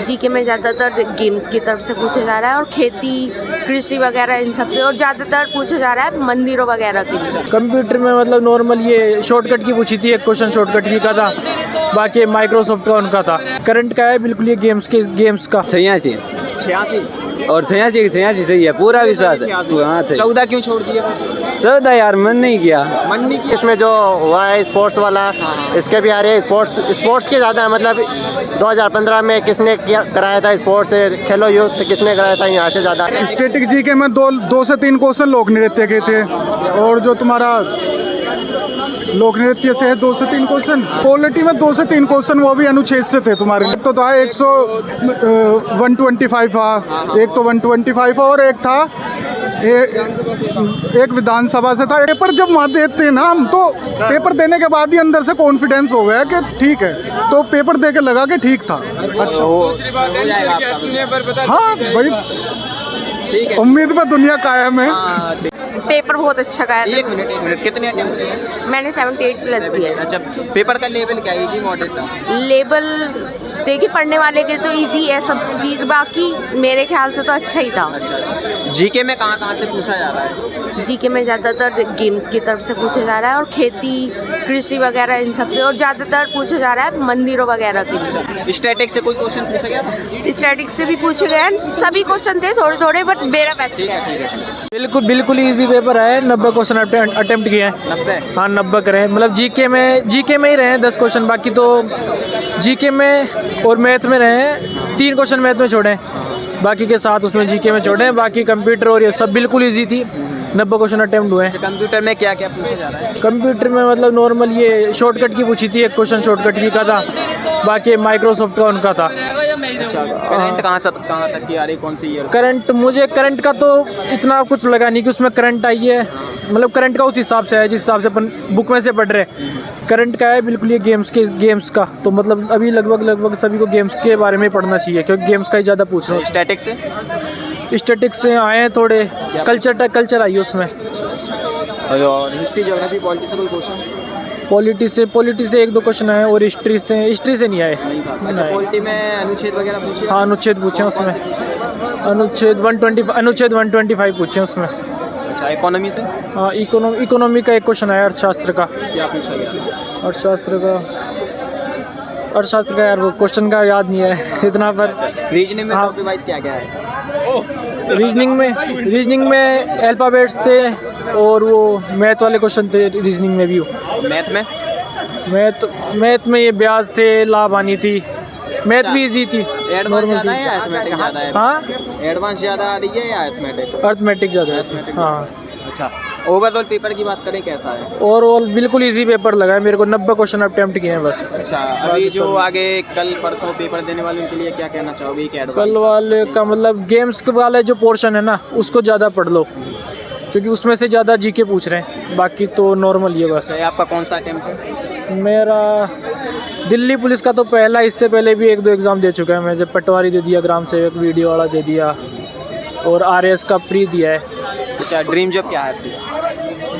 GK में ज़्यादातर games की तरफ से पूछा जा रहा है और खेती कृषि वगैरह इन सब से, और ज़्यादातर पूछा जा रहा है मंदिरों वगैरह के लिए। कंप्यूटर में मतलब नॉर्मल ये शॉर्टकट की पूछी थी, एक क्वेश्चन शॉर्टकट की का था, बाकी माइक्रोसॉफ्ट का उनका था। करंट का है बिल्कुल ये गेम्स का 86 और 86 सही है, पूरा विश्वास है। हाँ 14 क्यों छोड़ दिया? 14 यार मन नहीं किया। मन नहीं किया। इसमें जो हुआ है स्पोर्ट्स वाला, इसके भी आ रहे हैं स्पोर्ट्स के ज़्यादा मतलब 2015 में किसने कराया था स्पोर्ट्स, खेलो यूथ किसने कराया था, यहाँ से ज़्यादा। स्टैटिक जीके में दो से तीन क्वेश्चन लोक नृत्य के थे, और जो तुम्हारा लोक नृत्य से है 2 से 3 क्वेश्चन, पॉलिटी में 2 से 3 क्वेश्चन वो भी अनुच्छेद से थे तुम्हारे। तो था 125 था, एक तो 125 और एक था एक विधानसभा से था। पेपर जब वहाँ देते हैं ना हम, तो पेपर देने के बाद ही अंदर से कॉन्फिडेंस हो गया कि ठीक है, तो पेपर दे के लगा कि ठीक था। अच्छा हाँ भाई, उम्मीद पर दुनिया कायम है। पेपर बहुत अच्छा गया था। एक मिनट कितने अटेम्प्ट? मैंने 78 प्लस किया है। अच्छा, पेपर का लेवल क्या है? इजी मॉडल था? लेवल देखिए, पढ़ने वाले के तो इजी है सब चीज़, बाकी मेरे ख्याल से तो अच्छा ही था। जीके में कहाँ से पूछा जा रहा है? जीके में ज़्यादातर गेम्स की तरफ से पूछा जा रहा है और खेती कृषि वगैरह इन सब से, और ज़्यादातर पूछा जा रहा है मंदिरों वगैरह के लिए। स्टैटिक से कोई क्वेश्चन पूछा गया था? स्टैटिक्स से भी पूछे गए हैं, सभी क्वेश्चन थे थोड़े थोड़े, बट मेरा बेस्ट है। बिल्कुल इजी पेपर है। 90 क्वेश्चन अटेम्प्ट किए हैं। 90? हाँ 90 करे, मतलब जीके में ही रहे 10 क्वेश्चन, बाकी तो जीके में और मैथ में रहे 3 क्वेश्चन मैथ में छोड़े, बाकी के साथ उसमें जीके में छोड़े। बाकी कंप्यूटर और ये सब बिल्कुल इजी थी। 90 क्वेश्चन अटेम्प्ट हुए हैं। कंप्यूटर में क्या क्या पूछा जा रहा है? कंप्यूटर में मतलब नॉर्मल ये शॉर्टकट की पूछी थी, एक क्वेश्चन शॉर्टकट की का था, बाकी माइक्रोसॉफ्ट का उनका था। अच्छा, करंट कहाँ तक की आ रही, कौन सी ईयर? करंट का तो इतना कुछ लगा नहीं कि उसमें करंट आई है, मतलब करंट का उस हिसाब से है जिस हिसाब से अपन बुक में से पढ़ रहे हैं। करंट का है बिल्कुल ये गेम्स का, तो मतलब अभी लगभग सभी को गेम्स के बारे में पढ़ना चाहिए, क्योंकि गेम्स का ही ज़्यादा पूछ रहे हैं। स्टैटिक्स से आए हैं थोड़े, कल्चर आई है उसमें, और हिस्ट्री ज्योग्राफी पॉलिटी से कोई क्वेश्चन? पॉलिटी से 1-2 क्वेश्चन आए, और हिस्ट्री से नहीं आए। अच्छा, पॉलिटी में अनुच्छेद वगैरह पूछे? हाँ अनुच्छेद पूछे उसमें, अनुच्छेद 125 पूछे उसमें। अच्छा, इकोनॉमी से? हाँ इकोनॉमी का एक क्वेश्चन आया, अर्थशास्त्र का। क्या पूछा गया? अर्थशास्त्र का यार वो क्वेश्चन का याद नहीं है इतना, पर रीजनिंग में हाँ, टॉपिक वाइज क्या क्या है? रीजनिंग में अल्फ़ाबेट्स थे, और वो मैथ वाले क्वेश्चन थे रीजनिंग में भी। मैथ में ये ब्याज थे, लाभ हानि थी। मैथ भी इजी थी। एडवांस ज़्यादा है या अर्थमेटिक ज़्यादा है? हाँ एडवांस ज़्यादा आ रही है या अर्थमेटिक? अर्थमेटिक ज़्यादा है। हाँ अच्छा, ओवरऑल पेपर की बात करें कैसा है? ओवरऑल बिल्कुल इजी पेपर लगा है मेरे को। 90 क्वेश्चन अटेम्प्ट किए हैं बस। अच्छा, अभी जो आगे कल परसों पेपर देने वाले उनके लिए क्या कहना चाहोगे? कल वाले का मतलब गेम्स वाले जो पोर्शन है ना, उसको ज़्यादा पढ़ लो, क्योंकि उसमें से ज़्यादा जीके पूछ रहे हैं, बाकी तो नॉर्मल ही है बस। आपका कौन सा अटेम्प्ट है? मेरा दिल्ली पुलिस का तो पहला, इससे पहले भी 1-2 एग्ज़ाम दे चुका है मैं। जब पटवारी दे दिया, ग्राम सेवक वीडियो वाला दे दिया, और RAS का प्री दिया है। अच्छा, ड्रीम जॉब क्या है?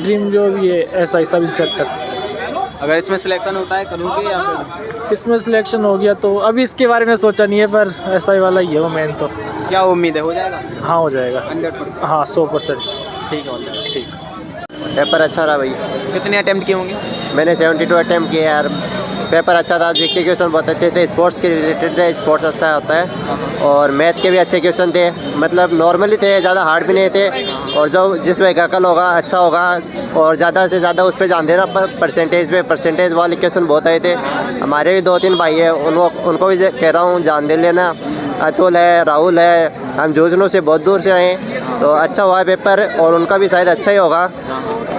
ड्रीम जॉब ये SI सब इंस्पेक्टर। अगर इसमें सिलेक्शन होता है करोगे या फिर? इसमें सिलेक्शन हो गया तो अभी इसके बारे में सोचा नहीं है, पर SI वाला ही है वो मेन। तो क्या उम्मीद है, हो जाएगा? हाँ हो जाएगा 100%? हाँ 100%। ठीक है, हो जाएगा। ठीक। पेपर अच्छा रहा भाई। कितने अटेम्प्ट किए होंगे? मैंने 72 अटेम्प्ट किए यार। पेपर अच्छा था, जीके क्वेश्चन बहुत अच्छे थे, स्पोर्ट्स के रिलेटेड थे, स्पोर्ट्स अच्छा होता है, और मैथ के भी अच्छे क्वेश्चन थे, मतलब नॉर्मली थे, ज़्यादा हार्ड भी नहीं थे, और जो जिसमें कल होगा अच्छा होगा, और ज़्यादा से ज़्यादा उस पर ध्यान देना। परसेंटेज वाले क्वेश्चन बहुत आए थे। हमारे भी 2-3 भाई हैं, उनको भी कह रहा हूँ जान दे लेना। अतुल है, राहुल है, हम झुंझुनू से बहुत दूर से आए हैं, तो अच्छा हुआ है पेपर, और उनका भी शायद अच्छा ही होगा।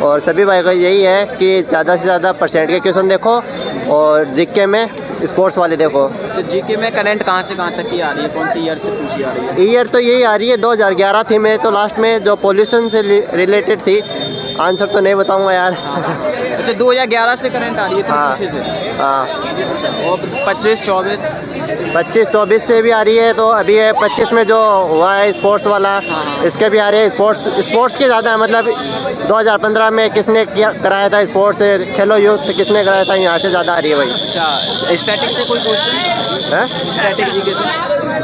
और सभी भाई का यही है कि ज़्यादा से ज़्यादा परसेंट के क्वेश्चन देखो, और जीके में स्पोर्ट्स वाले देखो। अच्छा, जीके में करंट कहाँ से कहाँ तक की आ रही है, कौन सी ईयर से पूछी आ रही है? ईयर तो यही आ रही है 2011 थी। मैं तो लास्ट में जो पोल्यूशन से रिलेटेड थी, आंसर तो नहीं बताऊंगा यार। अच्छा, 2011 से करंट आ रही है? हाँ पीछे से? हाँ। और 25-24 से भी आ रही है, तो अभी है 25 में जो हुआ है स्पोर्ट्स वाला, इसके भी आ रहे हैं। स्पोर्ट्स के ज़्यादा मतलब 2015 में किसने कराया था स्पोर्ट्स, खेलो यूथ किसने कराया था, यहाँ से ज़्यादा आ रही है भाई। अच्छा, स्टैटिक से कोई क्वेश्चन है? स्टैटिक जीके से?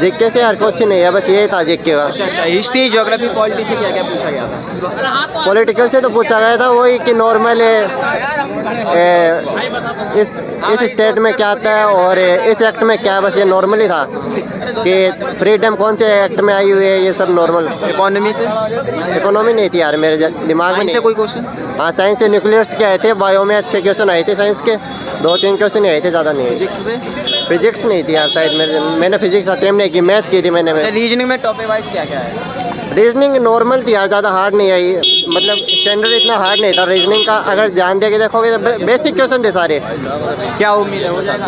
जीके से यार कुछ नहीं है, बस यही था जीके का। अच्छा, हिस्ट्री, ज्योग्राफी, पॉलिटी से क्या क्या पूछा गया था? पॉलिटिकल से तो पूछा गया था वही कि नॉर्मल इस स्टेट में क्या आता है और इस एक्ट में क्या है, बस ये नॉर्मली था कि फ्रीडम कौन से एक्ट में आई हुई है, ये सब नॉर्मल। इकोनॉमी से? इकोनॉमी नहीं थी यार मेरे दिमाग में। साइंस से कोई क्वेश्चन? हाँ, साइंस से न्यूक्लियर्स के आए थे, बायो में अच्छे क्वेश्चन आए थे, साइंस के 2-3 क्वेश्चन आए थे, ज़्यादा नहीं। फिजिक्स से? फिजिक्स नहीं थी यार शायद मैंने फिजिक्स अटेम्प्ट नहीं की, मैथ की थी मैंने। अच्छा, रीजनिंग में टॉपिक वाइज क्या क्या है? रीजनिंग नॉर्मल थी यार, ज़्यादा हार्ड नहीं आई, मतलब स्टैंडर्ड इतना हार्ड नहीं था रीजनिंग का। अगर ध्यान दे के देखोगे तो बेसिक क्वेश्चन थे सारे। क्या उम्मीद है हो जाएगा?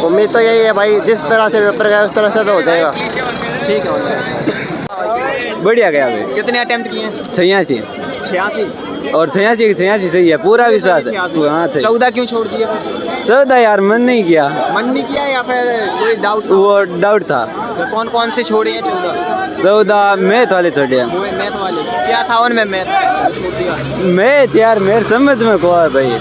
उम्मीद तो यही है भाई, जिस तरह से पेपर गया उस तरह से तो हो जाएगा। ठीक है, हो जाएगा। बढ़िया गया भाई। कितने अटेम्प्ट किए? 86 86? और 86 सही है, पूरा विश्वास है। हाँ सही। 14 क्यों छोड़ दिया? 14 यार मन नहीं किया, मन नहीं किया या फिर कोई डाउट? वो डाउट था। तो कौन कौन से छोड़े हैं 14? 14 मैथ वाले छोड़े। वो मैथ वाले क्या था उनमें? मैथ छोड़ दिया। मैथ यार मेरे समझ में को है भाई।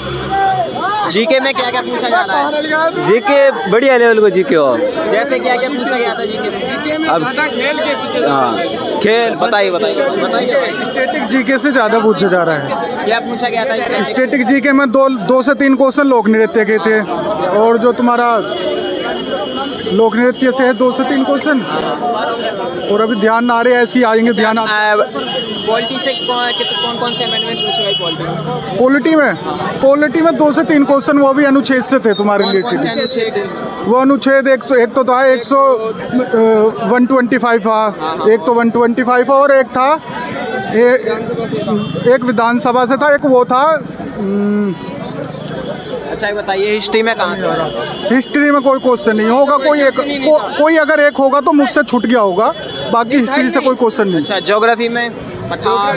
जीके में क्या क्या पूछा जा रहा है? जीके बढ़िया लेवल को जीके हो। जैसे क्या क्या पूछा गया था जीके में? अब खेल के पूछे? हाँ खेल। बताइए। स्टैटिक जीके से ज़्यादा पूछा जा रहा है। क्या पूछा गया था? स्टैटिक जीके में 2 से 3 क्वेश्चन लोक नृत्य के थे, और जो तुम्हारा लोक नृत्य से है 2 से 3 क्वेश्चन, और अभी ध्यान ना आ रहे, ऐसे ही आएंगे ध्यान। पॉलिटी से कौन कौन से अमेंडमेंट पूछे गए पॉलिटी? पॉलिटी में 2 से 3 क्वेश्चन, वो भी अनुच्छेद से थे तुम्हारे रिलेटेड। वो अनुच्छेद एक तो था 125 था, एक तो 125 और एक था एक विधानसभा से था, एक वो था। अच्छा, बताइए हिस्ट्री में कहाँ से हो रहा है? हिस्ट्री में कोई क्वेश्चन नहीं होगा, कोई अगर एक होगा तो मुझसे छूट गया होगा, बाकी हिस्ट्री से कोई क्वेश्चन नहीं। अच्छा, ज्योग्राफी में?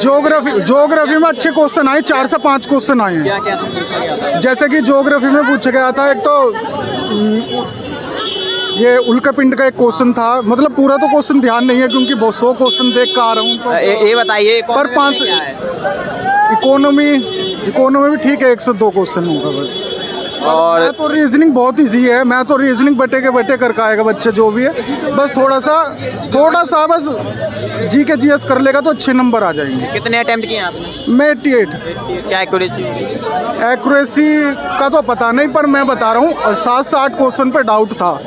ज्योग्राफी में अच्छे क्वेश्चन आए, 4 से 5 क्वेश्चन आए हैं। क्या क्या पूछा गया था? जैसे कि ज्योग्राफी में पूछा गया था, एक तो ये उल्कापिंड का एक क्वेश्चन था, मतलब पूरा तो क्वेश्चन ध्यान नहीं है क्योंकि बहुत 100 क्वेश्चन देख कर आ रहा हूँ। ये बताइए पर 5 इकोनॉमी भी ठीक है, 1 से 2 क्वेश्चन होगा बस। और मैं तो रीजनिंग बहुत इजी है, मैं तो रीजनिंग बटे के बटे करके आएगा बच्चे जो भी है, बस थोड़ा सा बस जीके जीएस कर लेगा तो अच्छे नंबर आ जाएंगे। कितने अटेम्प्ट किए आपने? मैं 88। क्या एक्यूरेसी? एक्यूरेसी का तो पता नहीं, पर मैं बता रहा हूँ 7 से 8 क्वेश्चन पे डाउट था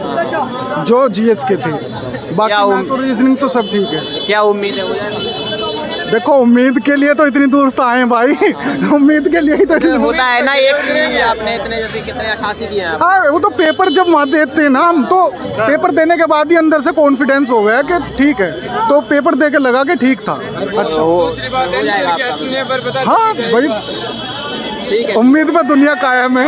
जो जीएस के थे, बाकी मैं तो रीजनिंग तो सब ठीक है। क्या उम्मीद है हो जाएगा? देखो, उम्मीद के लिए तो इतनी दूर से आए भाई, उम्मीद के लिए ही तो होता है ना, एक आपने इतने जैसे कितने 88 दिए हैं? हाँ, वो तो पेपर जब वहाँ देते हैं ना हम, तो पेपर देने के बाद ही अंदर से कॉन्फिडेंस हो गया कि ठीक है, तो पेपर दे के लगा कि ठीक था। अच्छा हाँ भाई, ठीक है, उम्मीद पे दुनिया कायम है।